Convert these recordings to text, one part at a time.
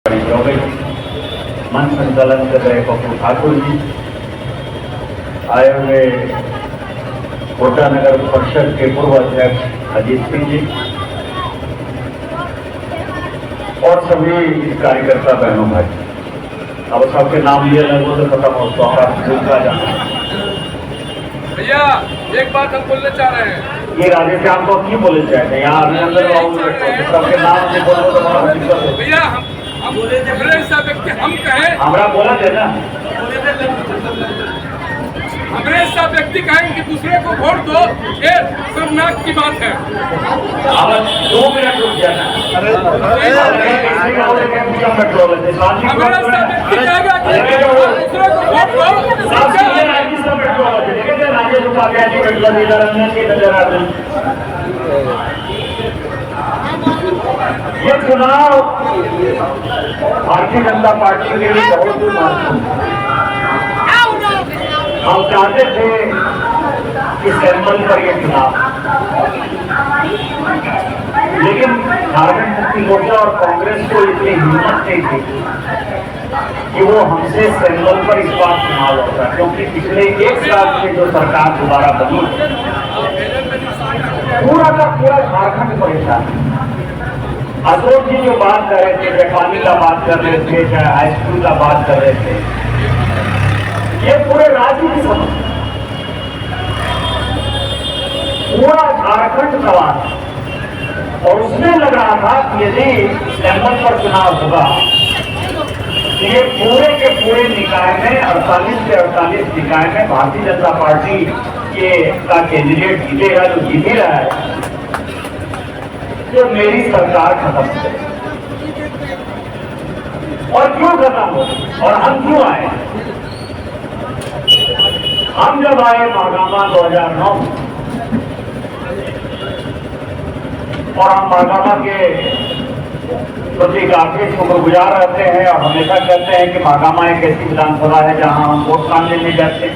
मन संचालन कर रहे पप्पू ठाकुर जी, आए हुए कोटा नगर परिषद के पूर्व अध्यक्ष अजीत सिंह जी और सभी कार्यकर्ता बहनों भाई। अब सबके नाम लिए लगभग तो खत्म हो तो हमारा जाना। भैया एक बात हम बोलना चाह रहे हैं। ये राजेश श्याम को क्यों बोले चाहते हैं? यहाँ अभिनंदन बाबू सबके नाम से बोलो तो हमारा दिक्कत है। भैया हम ऐसा व्यक्ति हम कहें, हमारा बोला थे ना, हमरे ऐसा व्यक्ति कहें कि दूसरे को वोट दो, ये शर्मनाक की बात है। अब 2 मिनट रुक जाना। हमारा ऐसा व्यक्ति कहेगा कि दूसरे को वोट दो। ये चुनाव भारतीय जनता पार्टी के लिए बहुत ही महत्वपूर्ण है। हम चाहते थे कि सैंपल पर ये चुनाव, लेकिन झारखंड मुक्ति मोर्चा और कांग्रेस को इतनी हिम्मत नहीं थी कि वो हमसे सैंपल पर इस बार चुनाव होता, क्योंकि पिछले 1 साल से जो सरकार दोबारा बनी पूरा का पूरा झारखंड परेशान है। अशोक जी जो बात कर रहे थे, चाहे पानी का बात कर रहे थे, चाहे हाई स्कूल का बात कर रहे थे, ये पूरे राज्य की समस्या, पूरा झारखंड सवाल। और उसमें लग रहा था कि यदि सैंपल पर चुनाव होगा तो ये पूरे के पूरे निकाय में 48 से 48 निकाय में भारतीय जनता पार्टी का कैंडिडेट जीतेगा, जो जीत ही रहा है, तो मेरी सरकार खत्म हो। और क्यों खत्म हो और हम क्यों आए? हम जब आए महागामा 2009 और हम महागामा के प्रति काफी शुक्रगुजार रहते हैं और हमेशा कहते हैं कि महागामा एक ऐसी विधानसभा है जहां हम वोट मांगने नहीं जाते,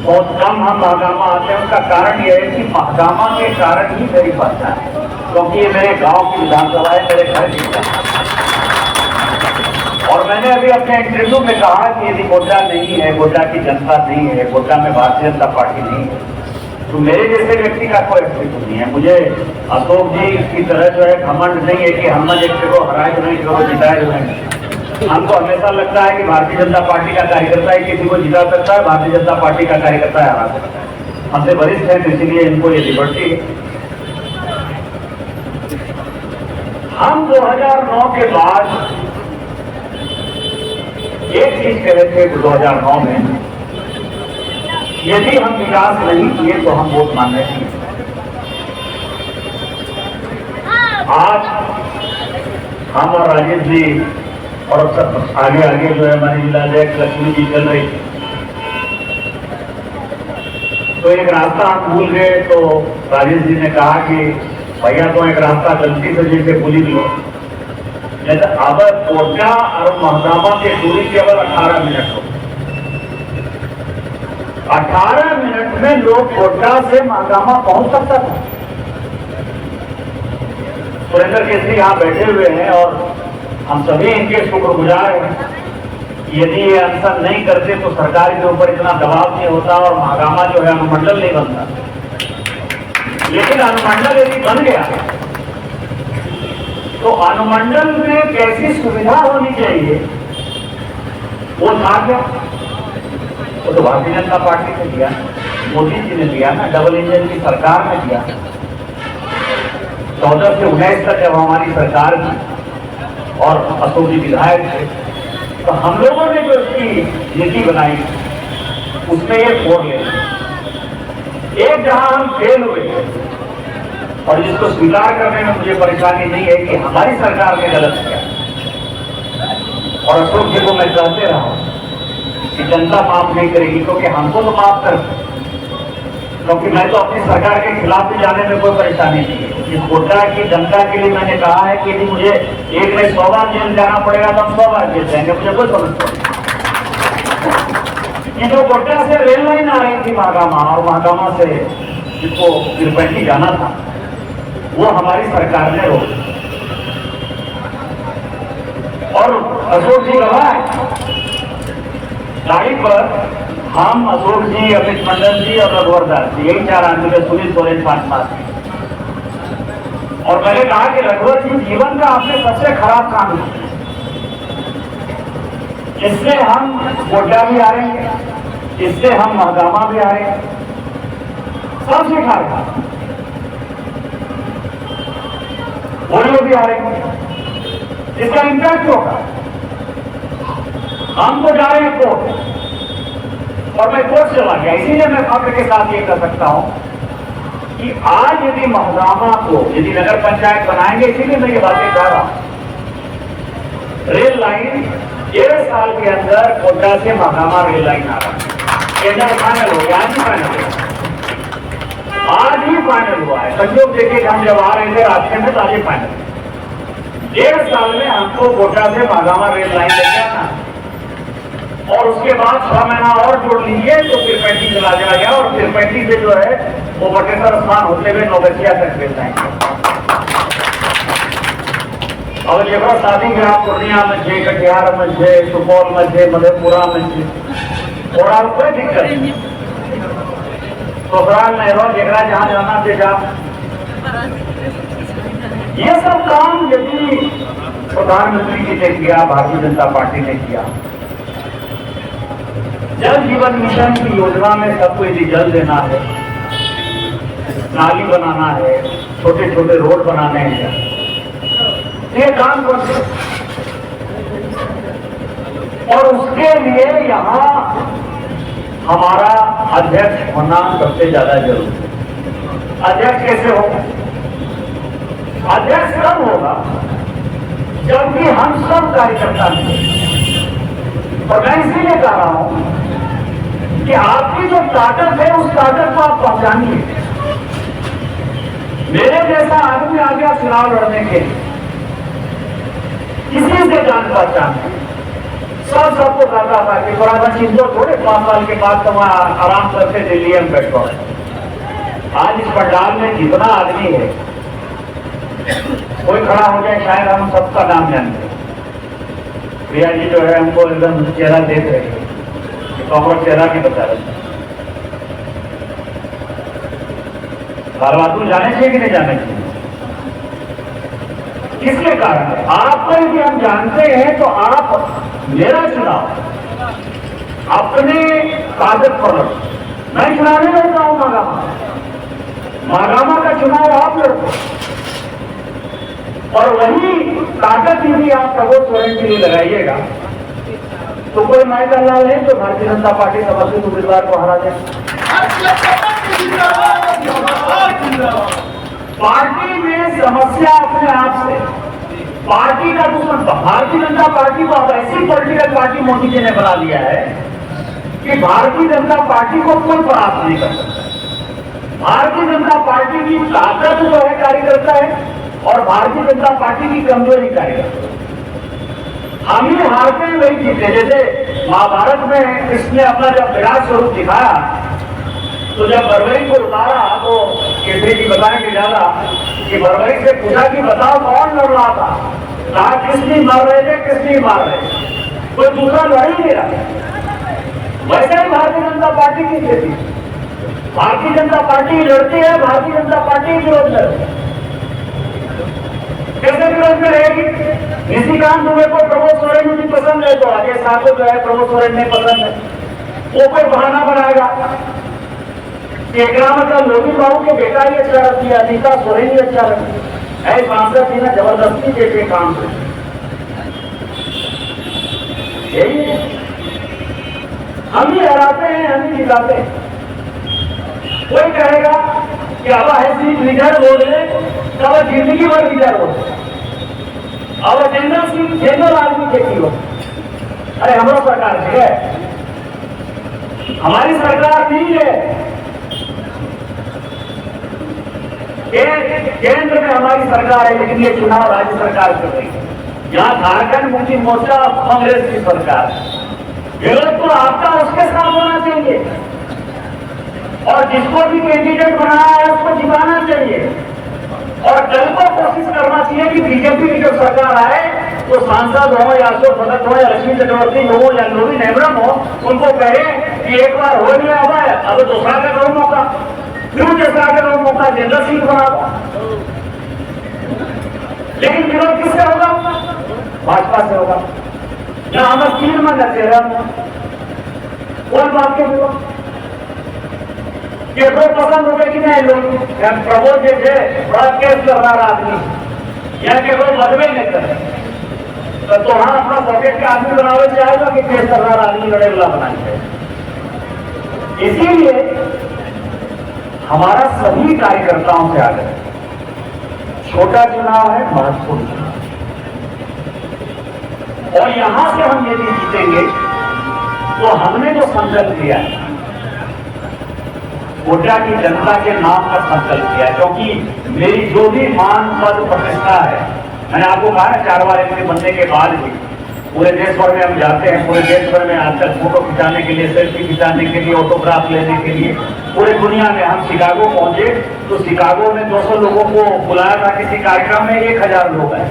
बहुत कम हम महागामा आते हैं। उसका कारण यह है कि महागामा के कारण ही मेरी पहचान है, क्योंकि ये मेरे गांव की विधानसभा है, मेरे घर की। और मैंने अभी अपने इंटरव्यू में कहा कि यदि गोड्डा नहीं है, गोड्डा की जनता नहीं है, गोड्डा में भारतीय जनता पार्टी नहीं है, तो मेरे जैसे व्यक्ति का कोई अस्तित्व नहीं है। मुझे अशोक जी की तरह जो है घमंड नहीं है कि हम एक को हराए जो नहीं, को जिताए जो नहीं। हमको हमेशा लगता है कि भारतीय जनता पार्टी का कार्यकर्ता ही किसी को जिता सकता है, भारतीय जनता पार्टी का कार्यकर्ता हरा सकता है। हमसे वरिष्ठ है, इसीलिए इनको ये लिबर्टी है। हम 2009 के बाद एक चीज कह रहे थे 2009 में, यदि हम विकास नहीं किए तो हम वोट मांगने नहीं। आज हम और राजेश जी और सब आगे आगे जो है हमारी जिला अध्यक्ष लक्ष्मी जी चल रही, तो एक रास्ता हम भूल गए। तो राजेश जी ने कहा कि भैया तो एक रास्ता गलती से जैसे भूल लो, अब कोटा और महागामा की दूरी केवल 18 मिनट हो। 18 मिनट में लोग कोटा से महागामा पहुंच सकता था। सुरेंद्र केसरी यहाँ बैठे हुए हैं और हम सभी इनके शुक्रगुजार हैं। यदि ये अनशन नहीं करते तो सरकार के ऊपर इतना दबाव नहीं होता और महागामा जो है अनुमंडल नहीं बनता। लेकिन अनुमंडल यदि बन गया तो अनुमंडल में कैसी सुविधा होनी चाहिए वो था क्या? वो तो भारतीय जनता पार्टी ने दिया, मोदी जी ने दिया ना, डबल इंजन की सरकार ने दिया। 14 से 19 तक जब हमारी सरकार थी और अशोक जी विधायक थे, तो हम लोगों ने जो इसकी नीति बनाई उसमें ये 4 लेन एक जहां हम फेल हुए और जिसको स्वीकार करने में मुझे परेशानी नहीं है कि हमारी सरकार ने गलत किया। और अशोक जी को मैं कहते रहा कि जनता माफ नहीं करेगी, क्योंकि हमको तो माफ कर, क्योंकि मैं तो अपनी सरकार के खिलाफ भी जाने में कोई परेशानी नहीं है। इस कोटा की जनता के लिए मैंने कहा है कि यदि मुझे एक नहीं 100 बार जेल जाना पड़ेगा तो हम 100 बार जेल जाएंगे, मुझे कोई समझ नहीं। जो कोटा से रेल लाइन आ रही थी महागामा और महागामा से जिसको तिरुपति जाना था, वो हमारी सरकार ने रोक। और अशोक जी गवाह है, गाड़ी पर हम, अशोक जी, अमित मंडल जी और रघुवर दास जी, यही 4 आदमी थे, सुनील सोरेन 5 मास। और मैंने कहा कि रघुवर जी, जीवन का आपने सबसे खराब काम किया, इससे हम गोड्डा भी हारेंगे, इससे हम महगामा भी हारेंगे, सब सीट हारेंगे, बोलियो भी हारेंगे, इसका इंपैक्ट होगा। हम तो जा रहे हैं कोर्ट, और मैं कोर्ट चला गया। इसीलिए मैं फख्र के साथ ये कर सकता हूं कि आज यदि महगामा को यदि नगर पंचायत बनाएंगे, इसीलिए मैं ये बातें कह रहा हूं, रेल लाइन 1.5 साल के अंदर कोटा से महगामा रेल लाइन आ रहा है, टेंडर फाइनल हो गया, आज ही फाइनल हुआ, आज ही फाइनल हुआ है। संयोग देखिए, हम जब आ रहे थे रास्ते में, तो आज ही फाइनल। 1.5 साल में हमको कोटा से महगामा रेल लाइन लेके आना, और उसके बाद 6 महीना और जोड़ लीजिए तो फिर 35 चला जाएगा, और फिर 35 से जो है वो बटेश्वर स्नान होते हुए नौगछिया तक मिल जाएंगे। और जब शादी ब्याह पूर्णिया में छे, कटिहार में छे, सुपौल में छे, मधेपुरा में छे, थोड़ा कोई दिक्कत नहीं, ससुराल में रहो, जगह जहां जाना से जा। ये सब काम यदि प्रधानमंत्री जी ने किया, भारतीय जनता पार्टी ने किया, जल जीवन मिशन की योजना में सबको यदि जल देना है, नाली बनाना है, छोटे छोटे रोड बनाने हैं, ये काम करते, और उसके लिए यहाँ हमारा अध्यक्ष होना सबसे ज्यादा जरूरी है। अध्यक्ष कैसे होगा? अध्यक्ष कब होगा? जबकि हम सब कार्यकर्ता हैं। और मैं इसीलिए कह रहा हूं कि आपकी जो ताकत है, उस ताकत को आप पहचानिए। मेरे जैसा आदमी आ गया चुनाव लड़ने के लिए, किसी से जान पहचान, सबको कहता था कि थोड़ा चिंता थोड़े 5 साल के बाद तुम आराम करके दिल्ली में बैठो। आज इस पंडाल में जितना आदमी है, कोई खड़ा हो जाए, शायद हम सबका नाम जानते हैं। प्रिया जी जो है हमको एकदम चेहरा देख रहे हैं, तो हम चेहरा भी बता रहे हैं। बातू जाने चाहिए कि नहीं जाने चाहिए? किसके कारण? आपको यदि हम जानते हैं तो आप मेरा चुनाव अपने कागज पर लड़ो। मैं चुनाव नहीं लड़ता हूं महागामा का चुनाव आप लड़ते, और वही ताकत यदि आप प्रमोद सोरेन के लिए लगाइएगा तो कोई मायका लाल है तो भारतीय जनता पार्टी समस्तीपुर उम्मीदवार को हरा जाए। पार्टी में समस्या अपने आप से, पार्टी का दुश्मन भारतीय जनता पार्टी को अब ऐसी पॉलिटिकल पार्टी मोदी जी ने बना दिया है कि भारतीय जनता पार्टी को कोई परास्त नहीं कर सकता। भारतीय जनता पार्टी की ताकत जो है कार्यकर्ता है, और भारतीय जनता पार्टी की कमजोरी कार्यकर्ता। हम ही हारते हैं, वही जीते। जैसे महाभारत में कृष्ण ने अपना जब विराट स्वरूप दिखाया, तो जब बरबरी को उतारा तो केसरी जी बताएंगे ज्यादा कि बरबरी से पूछा कि बताओ कौन लड़ रहा था, कहा कृष्ण मार रहे थे, कृष्ण मार रहे थे, कोई दूसरा लड़ ही नहीं रहा। वैसे ही भारतीय जनता पार्टी की स्थिति, भारतीय जनता पार्टी लड़ती है, भारतीय जनता पार्टी विरोध लड़ती है। कैसे विरोध में रहेगी? निशिकांत दुबे को प्रमोद सोरेन मुझे पसंद है, तो अजय शाह को जो है प्रमोद सोरेन नहीं पसंद है, वो कोई बहाना बनाएगा। मतलब लोधी बाबू के बेटा ही अच्छा रखती है, अनिता सोरेन ही अच्छा रखती है, ऐसे सांसद थी ना जबरदस्ती के काम से। यही है, हम ही हराते हैं, हम ही जिताते हैं। कोई कहेगा कि अब है सीट लीडर बोल रहे, तब जिंदगी भर लीडर हो, अब जनरल सीट जनरल आदमी खेती हो। अरे हमारा सरकार है, हमारी सरकार नहीं है, केंद्र में हमारी सरकार है, लेकिन ये चुनाव राज्य सरकार कर रही है। यहाँ झारखंड मुक्ति मोर्चा कांग्रेस की सरकार, विरोध तो आपका उसके साथ होना चाहिए, और जिसको भी कैंडिडेट बनाया है उसको जिताना चाहिए, और कल को कोशिश करना चाहिए कि बीजेपी की जो सरकार आए तो सांसद हो या अशोक भगत हो या लक्ष्मी चक्रवर्ती हो या नोरी नेमरम हो, उनको कहे कि एक बार हो गया हुआ है, अब दूसरा का करो मौका, क्यों दूसरा का करो मौका, जनरल सीट बना दो। लेकिन विरोध किससे होगा? भाजपा से होगा। न हम तीन में न तेरह में, कौन बात के विरोध केवल पसंद हो गए कि नहीं लोग प्रबोध जे थे बड़ा केस करनार आदमी या केवल मजबे नहीं करे तो तोहार अपना पॉकेट का आदमी बनावे चाहेगा कि केस करनार आदमी लड़े वाला बनाए। इसीलिए हमारा सभी कार्यकर्ताओं से आग्रह है, छोटा चुनाव है, महत्वपूर्ण चुनाव, और यहां से हम यदि जीतेंगे तो हमने जो संकल्प लिया है गोड्डा की जनता के नाम का संकल्प किया, क्योंकि मेरी जो भी मान पद प्रतिष्ठा है, मैंने आपको कहा ना 4 बार एमपी बनने के बाद भी पूरे देश भर में हम जाते हैं, पूरे देश भर में आज तक फोटो खिंचाने के लिए, सेल्फी खिंचाने के लिए, ऑटोग्राफ लेने के लिए पूरे दुनिया में। हम शिकागो पहुंचे तो शिकागो में 200 लोगों को बुलाया था किसी कार्यक्रम में, 1000 लोग आए।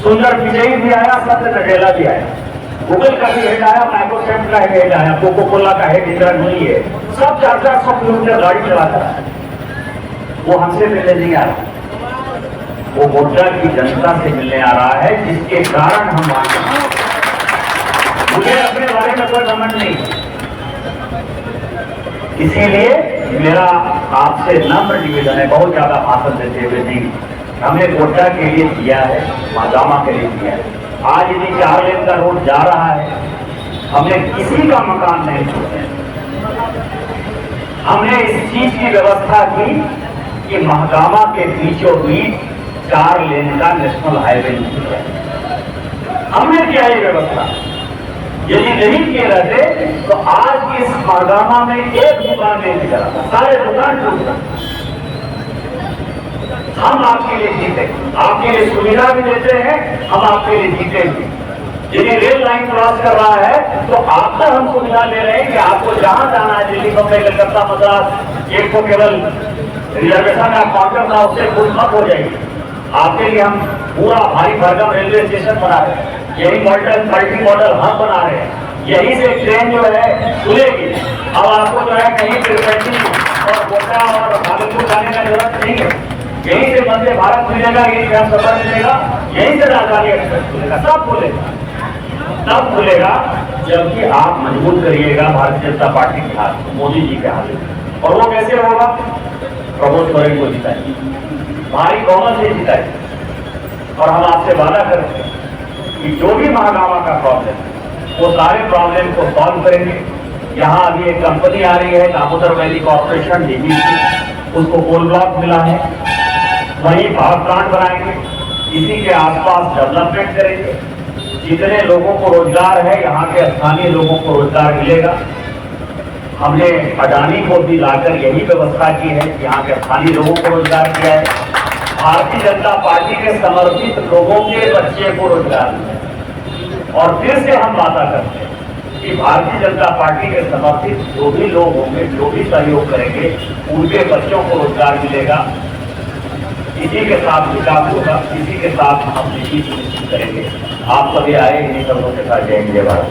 सुंदर पिचई भी आया, सत्य नडेला भी आया, गूगल का भी हेड आया, माइक्रोसॉफ्ट का हेड आया, कोको कोला का हेड इंदिरा नूरी है, सब 400 किलोमीटर गाड़ी चलाता है। वो हमसे मिलने नहीं आ रहा, वो गोड्डा की जनता से मिलने आ रहा है, जिसके कारण हम आए हैं। मुझे अपने बारे में कोई घमंड नहीं, इसीलिए मेरा आपसे नम्र निवेदन है, बहुत ज्यादा भाषण देते हुए नहीं, हमने गोड्डा के लिए किया है, मादामा के लिए किया है। आज यदि 4 लेन का रोड जा रहा है, हमने किसी का मकान नहीं छोड़ा, हमने इस चीज की व्यवस्था की कि महागामा के बीचों बीच 4 लेन का नेशनल हाईवे किया, हमने किया ये व्यवस्था। यदि नहीं किए रहते तो आज इस महागामा में एक दुकान नहीं दिख रहा था, सारे दुकान टूट रहे। हम आपके लिए जीते, आपके लिए सुविधा भी देते हैं, हम आपके लिए जीते भी। यदि रेल लाइन क्रॉस कर रहा है तो आपसे हम सुविधा ले रहे हैं कि आपको जहां जाना है, दिल्ली, बम्बई, कलकत्ता, मद्रास, एक तो केवल रिजर्वेशन का काउंटर था, उससे फुल मत हो जाएगी। आपके लिए हम पूरा भारी भरकम रेलवे स्टेशन बना रहे हैं, यही मल्टी मॉडल हम बना रहे हैं, यही से ट्रेन जो है खुलेगी। अब आपको जो है कहीं तिरुपति और गोड्डा और भागलपुर जाने का जरूरत नहीं है, यहीं से वंदे भारत मिलेगा, यहीं से हम सफर मिलेगा, यहीं से राजधानी एक्सप्रेस खुलेगा, सब खुलेगा। तब खुलेगा जबकि आप मजबूत करिएगा भारतीय जनता पार्टी के हाथ, मोदी जी के हाथ में। और वो कैसे होगा? प्रमोद सोरेन को जिताएंगे, भारी बहुमत से जिताएंगे। और हम आपसे वादा करते हैं कि जो भी महागामा का प्रॉब्लम है वो सारे प्रॉब्लम को सॉल्व करेंगे। यहाँ अभी एक कंपनी आ रही है, दामोदर वैली कॉर्पोरेशन, डीबीसी, उसको कोल ब्लॉक मिला है, वहीं पावर प्लांट बनाएंगे, इसी के आसपास डेवलपमेंट करेंगे। जितने लोगों को रोजगार है, यहाँ के स्थानीय लोगों को रोजगार मिलेगा। हमने अडानी को भी लाकर यही व्यवस्था की है, यहाँ के स्थानीय लोगों को रोजगार किया है। भारतीय जनता पार्टी के समर्पित लोगों के बच्चे को रोजगार मिला। और फिर से हम वादा करते हैं कि भारतीय जनता पार्टी के समर्पित जो भी लोग होंगे, जो भी सहयोग करेंगे, उनके बच्चों को रोजगार मिलेगा। इसी के साथ विकास होगा, इसी के साथ हम इसी सुनिश्चित करेंगे। आप सभी आए इन्हीं शब्दों के साथ जय हिंद जय भारत।